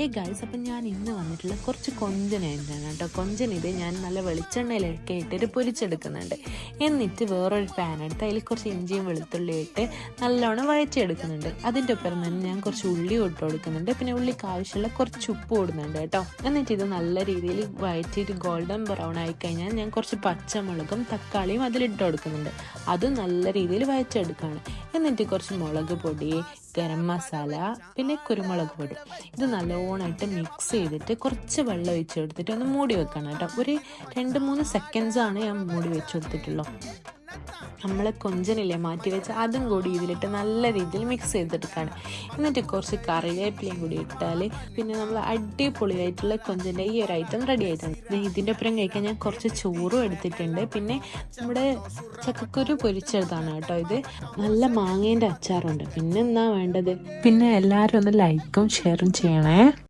Hey guys, അപ്പം ഞാൻ ഇന്ന് വന്നിട്ടുള്ള കുറച്ച് കൊഞ്ചനായിട്ടാണ് കേട്ടോ. കൊഞ്ചൻ ഇത് ഞാൻ നല്ല വെളിച്ചെണ്ണയിലൊക്കെ ഇട്ടിട്ട് പൊരിച്ചെടുക്കുന്നുണ്ട്. എന്നിട്ട് വേറൊരു പാൻ എടുത്ത് അതിൽ കുറച്ച് ഇഞ്ചിയും വെളുത്തുള്ളിയും ഇട്ട് നല്ലോണം വഴറ്റിയെടുക്കുന്നുണ്ട്. അതിൻ്റെ ഒപ്പം തന്നെ ഞാൻ കുറച്ച് ഉള്ളി ഇട്ട് കൊടുക്കുന്നുണ്ട്. പിന്നെ ഉള്ളിക്ക് ആവശ്യമുള്ള കുറച്ച് ഉപ്പ് ഇടുന്നുണ്ട് കേട്ടോ. എന്നിട്ട് ഇത് നല്ല രീതിയിൽ വഴറ്റിയിട്ട് ഗോൾഡൻ ബ്രൗൺ ആയി കഴിഞ്ഞാൽ ഞാൻ കുറച്ച് പച്ചമുളകും തക്കാളിയും അതിലിട്ട് കൊടുക്കുന്നുണ്ട്. അതും നല്ല രീതിയിൽ വഴറ്റിയെടുക്കുകയാണ്. എന്നിട്ട് കുറച്ച് മുളക് പൊടി, ഗരം മസാല, പിന്നെ കുരുമുളക് പൊടി ഇത് നല്ലോണമായിട്ട് മിക്സ് ചെയ്തിട്ട് കുറച്ച് വെള്ളം ഒഴിച്ച് കൊടുത്തിട്ട് ഒന്ന് മൂടി വെക്കണം കേട്ടോ. ഒരു 2-3 സെക്കൻഡ്സാണ് ഞാൻ മൂടി വെച്ച് കൊടുത്തിട്ടുള്ളൂ. നമ്മൾ കൊഞ്ചനില്ലേ മാറ്റി വെച്ച് അതും കൂടി ഇതിലിട്ട് നല്ല രീതിയിൽ മിക്സ് ചെയ്തെടുക്കുകയാണ്. എന്നിട്ട് കുറച്ച് കറിവേപ്പിലയും കൂടി ഇട്ടാൽ പിന്നെ നമ്മൾ അടിപൊളിയായിട്ടുള്ള കൊഞ്ചൻ്റെ ഈ ഒരു ഐറ്റം റെഡി ആയിട്ടുണ്ട്. ഇതിൻ്റെ ഒപ്പം കഴിക്കാൻ ഞാൻ കുറച്ച് ചോറും എടുത്തിട്ടുണ്ട്. പിന്നെ നമ്മുടെ ചക്കക്കുരു പൊരിച്ചതാണ് കേട്ടോ ഇത്. നല്ല മാങ്ങേൻ്റെ അച്ചാറുണ്ട്. പിന്നെ എന്നാ വേണ്ടത്? പിന്നെ എല്ലാവരും ഒന്ന് ലൈക്കും ഷെയറും ചെയ്യണേ.